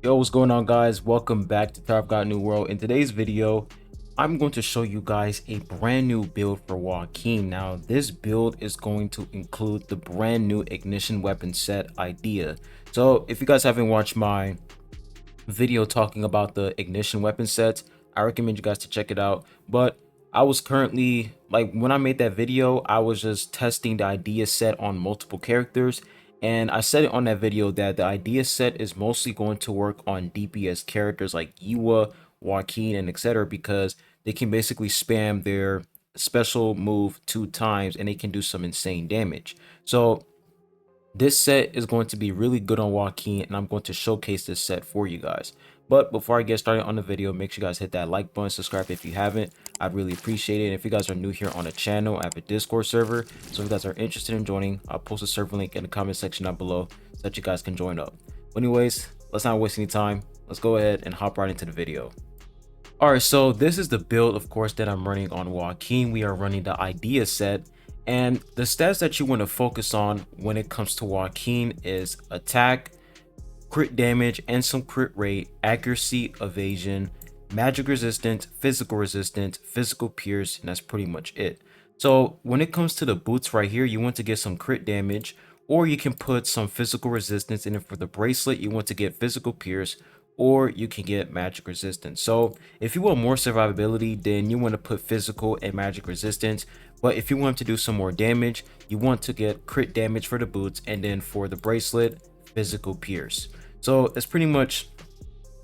Yo, what's going on, guys? Welcome back to Top Got New World. In today's video, I'm going to show you guys a brand new build for HOAQIN. Now, this build is going to include the brand new ignition weapon set idea. So if you guys haven't watched my video talking about the ignition weapon sets, I recommend you guys to check it out. But I was currently, like, when I made that video, I was just testing the idea set on multiple characters, and I said it on that video that the idea set is mostly going to work on DPS characters like Iwa, Joaquin, and etc., because they can basically spam their special move 2 times and they can do some insane damage. So this set is going to be really good on Joaquin, and I'm going to showcase this set for you guys. But before I get started on the video, make sure you guys hit that like button, subscribe if you haven't. I'd really appreciate it. And if you guys are new here on the channel, I have a Discord server. So if you guys are interested in joining, I'll post a server link in the comment section down below so that you guys can join up. But anyways, let's not waste any time. Let's go ahead and hop right into the video. Alright, so this is the build, of course, that I'm running on Joaquin. We are running the idea set, and the stats that you want to focus on when it comes to Joaquin is attack, crit damage, and some crit rate, accuracy, evasion, magic resistance, physical pierce, and that's pretty much it. So when it comes to the boots right here, you want to get some crit damage, or you can put some physical resistance in it. For the bracelet, you want to get physical pierce, or you can get magic resistance. So if you want more survivability, then you want to put physical and magic resistance. But if you want to do some more damage, you want to get crit damage for the boots, and then for the bracelet, physical pierce. So it's pretty much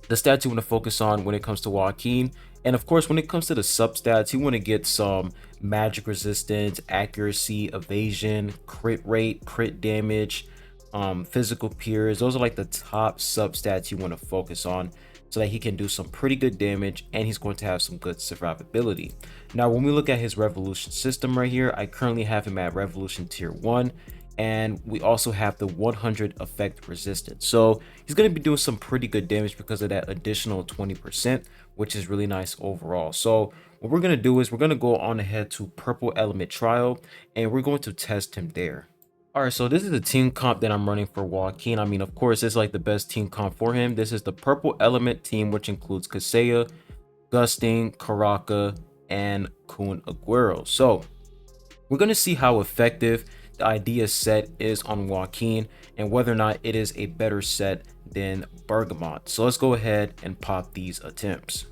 the stats you want to focus on when it comes to Joaquin. And of course, when it comes to the substats, you want to get some magic resistance, accuracy, evasion, crit rate, crit damage, physical pierce. Those are like the top substats you want to focus on so that he can do some pretty good damage and he's going to have some good survivability. Now, when we look at his revolution system right here, I currently have him at revolution tier 1, and we also have the 100 effect resistance. So he's going to be doing some pretty good damage because of that additional 20%, which is really nice overall. So what we're going to do is we're going to go on ahead to purple element trial, and we're going to test him there. All right, so this is the team comp that I'm running for Joaquin. I mean, of course, it's like the best team comp for him. This is the purple element team, which includes Kaseya, Gusting, Karaka, and Kun Aguero. So we're going to see how effective the idea set is on Joaquin and whether or not it is a better set than Bergamot. So let's go ahead and pop these attempts.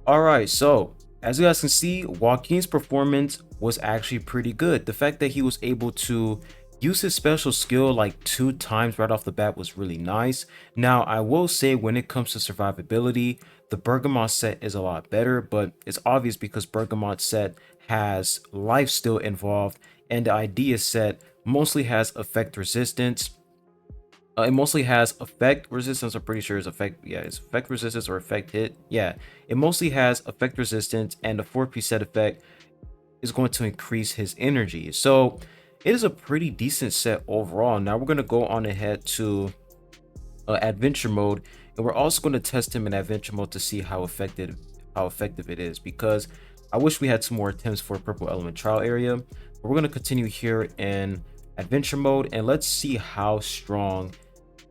All right, so as you guys can see, Joaquin's performance was actually pretty good. The fact that he was able to use his special skill like 2 times right off the bat was really nice. Now, I will say when it comes to survivability, the Bergamot set is a lot better, but it's obvious because Bergamot set has life steal involved, and the idea set mostly has effect resistance. It mostly has effect resistance. I'm pretty sure it's effect. Yeah, it's effect resistance or effect hit. Yeah, it mostly has effect resistance, and the 4-piece set effect is going to increase his energy. So it is a pretty decent set overall. Now we're going to go on ahead to adventure mode, and we're also going to test him in adventure mode to see how effective it is, because I wish we had some more attempts for purple element trial area. But we're going to continue here in adventure mode, and let's see how strong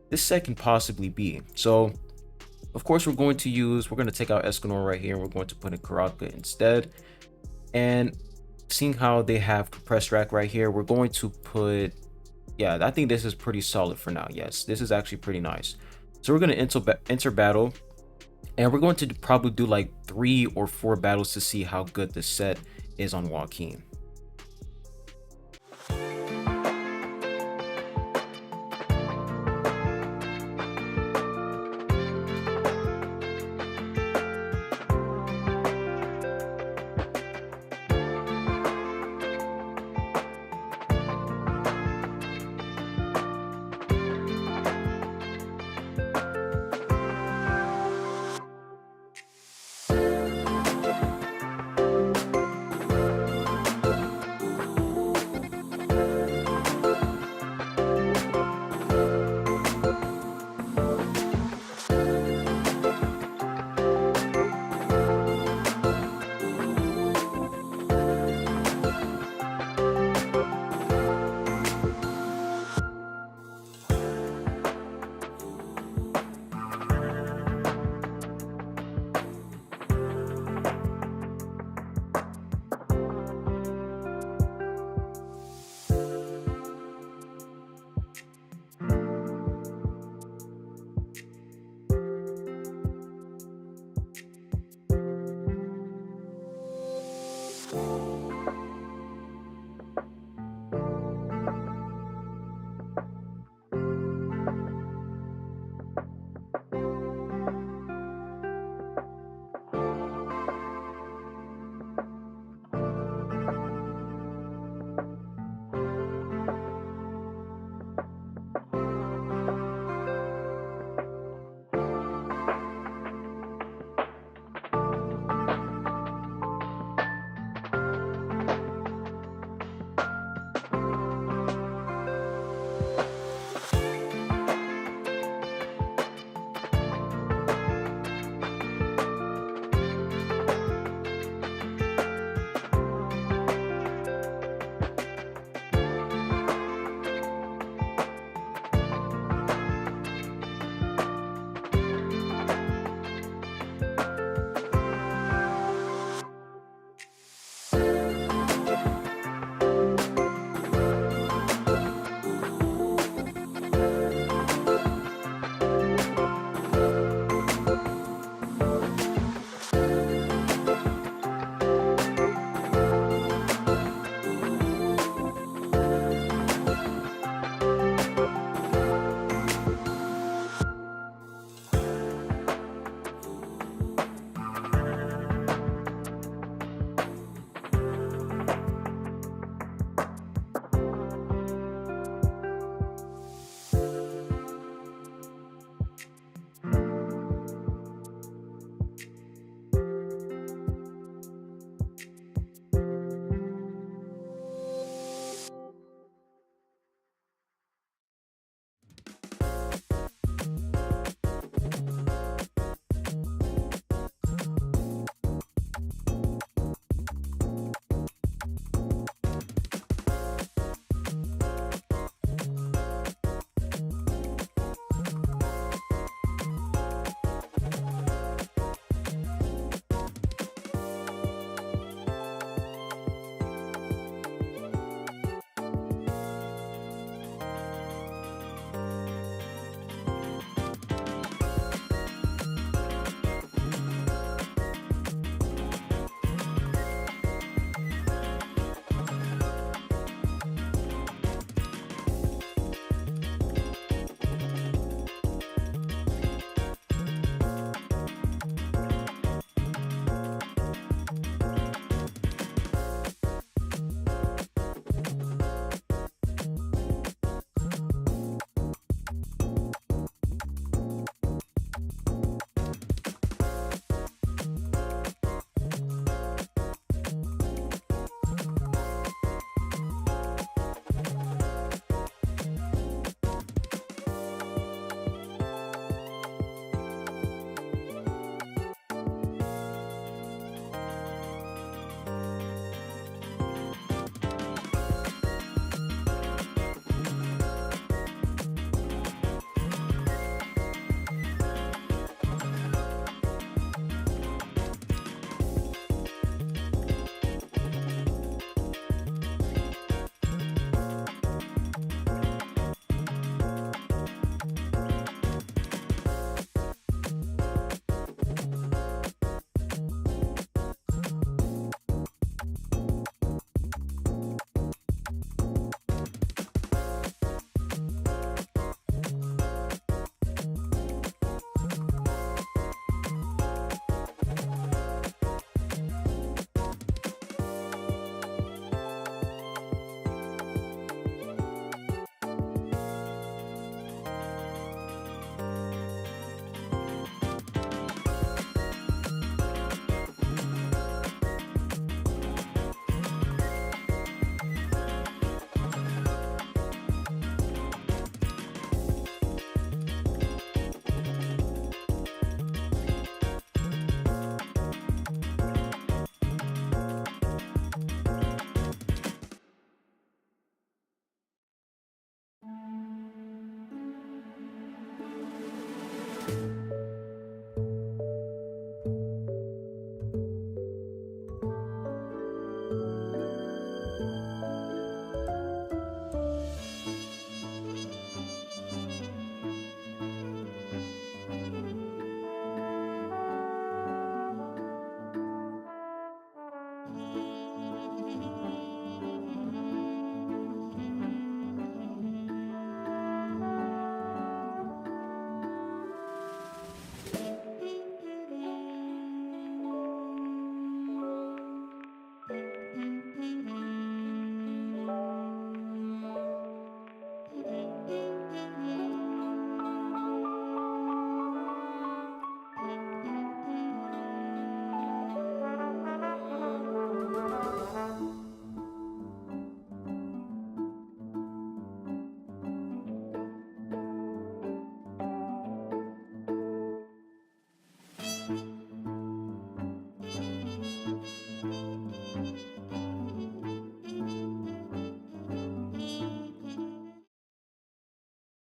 this set can possibly be. So of course we're going to take out Escanor right here, and we're going to put in Karaka instead. And seeing how they have compressed rack right here, we're going to put, yeah, I think this is pretty solid for now. Yes, this is actually pretty nice. So we're going to enter battle, and we're going to probably do like 3 or 4 battles to see how good this set is on Joaquin.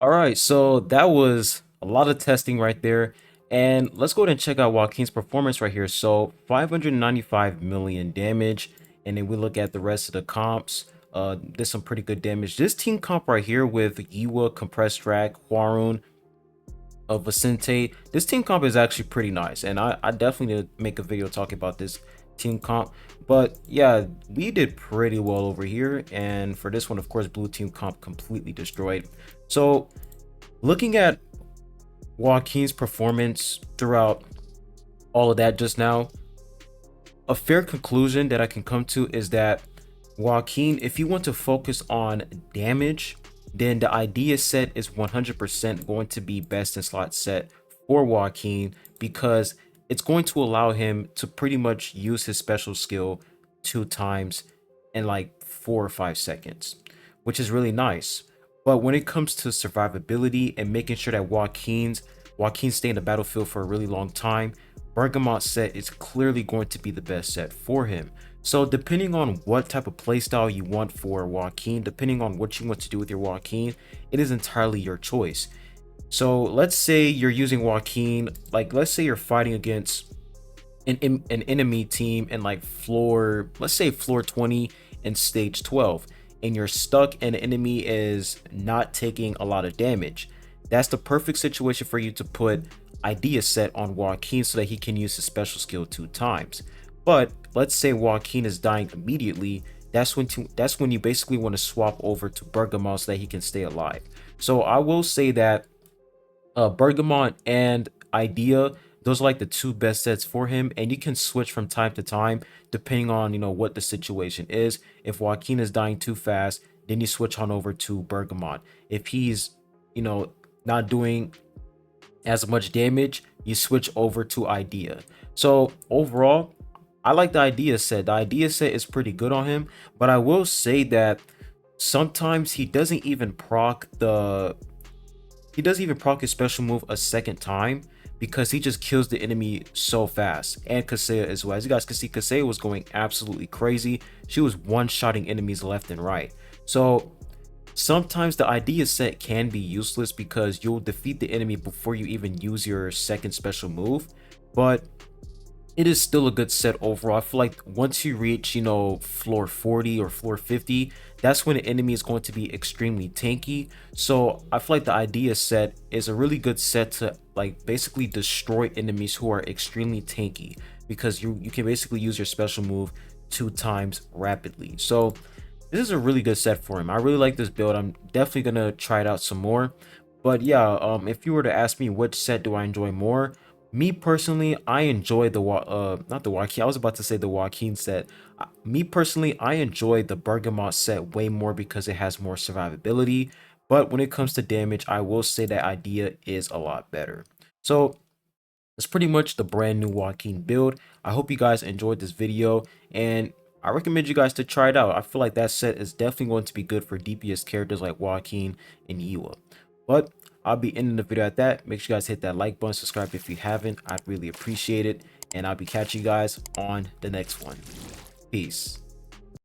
All right, so that was a lot of testing right there. And let's go ahead and check out Joaquin's performance right here. So 595 million damage. And then we look at the rest of the comps. There's some pretty good damage. This team comp right here with Yiwa, Compressed Drag, HOAQIN, Vicente. This team comp is actually pretty nice. And I definitely need to make a video talking about this team comp. But yeah, we did pretty well over here. And for this one, of course, blue team comp completely destroyed. So looking at Joaquin's performance throughout all of that just now, a fair conclusion that I can come to is that Joaquin, if you want to focus on damage, then the idea set is 100% going to be best in slot set for Joaquin, because it's going to allow him to pretty much use his special skill 2 times in like 4 or 5 seconds, which is really nice. But when it comes to survivability and making sure that Joaquin stay in the battlefield for a really long time, Bergamot set is clearly going to be the best set for him. So depending on what type of playstyle you want for Joaquin, depending on what you want to do with your Joaquin, it is entirely your choice. So let's say you're using Joaquin, like let's say you're fighting against an enemy team in like let's say floor 20 and stage 12, and you're stuck and the enemy is not taking a lot of damage. That's the perfect situation for you to put idea set on Joaquin so that he can use his special skill 2 times. But let's say Joaquin is dying immediately. That's when you basically want to swap over to Bergamot so that he can stay alive. So I will say that Bergamot and Idea, those are like the 2 best sets for him, and you can switch from time to time depending on what the situation is. If Joaquin is dying too fast, then you switch on over to Bergamot. If he's not doing as much damage, you switch over to Idea. So overall, I like the idea set. The idea set is pretty good on him, but I will say that sometimes he doesn't even proc his special move a second time, because he just kills the enemy so fast. And Kaseya as well. As you guys can see, Kaseya was going absolutely crazy. She was one-shotting enemies left and right. So sometimes the idea set can be useless because you'll defeat the enemy before you even use your second special move, but it is still a good set overall. I feel like once you reach, floor 40 or floor 50, that's when the enemy is going to be extremely tanky. So I feel like the idea set is a really good set to like basically destroy enemies who are extremely tanky, because you can basically use your special move 2 times rapidly. So this is a really good set for him. I really like this build. I'm definitely gonna try it out some more. But yeah, if you were to ask me which set do I enjoy more, me personally, I enjoy not the Joaquin. I was about to say the Joaquin set. Me personally, I enjoy the Bergamot set way more because it has more survivability. But when it comes to damage, I will say that idea is a lot better. So that's pretty much the brand new Joaquin build. I hope you guys enjoyed this video, and I recommend you guys to try it out. I feel like that set is definitely going to be good for DPS characters like Joaquin and Yiwa. But I'll be ending the video at that. Make sure you guys hit that like button, subscribe if you haven't. I'd really appreciate it. And I'll be catching you guys on the next one. Peace.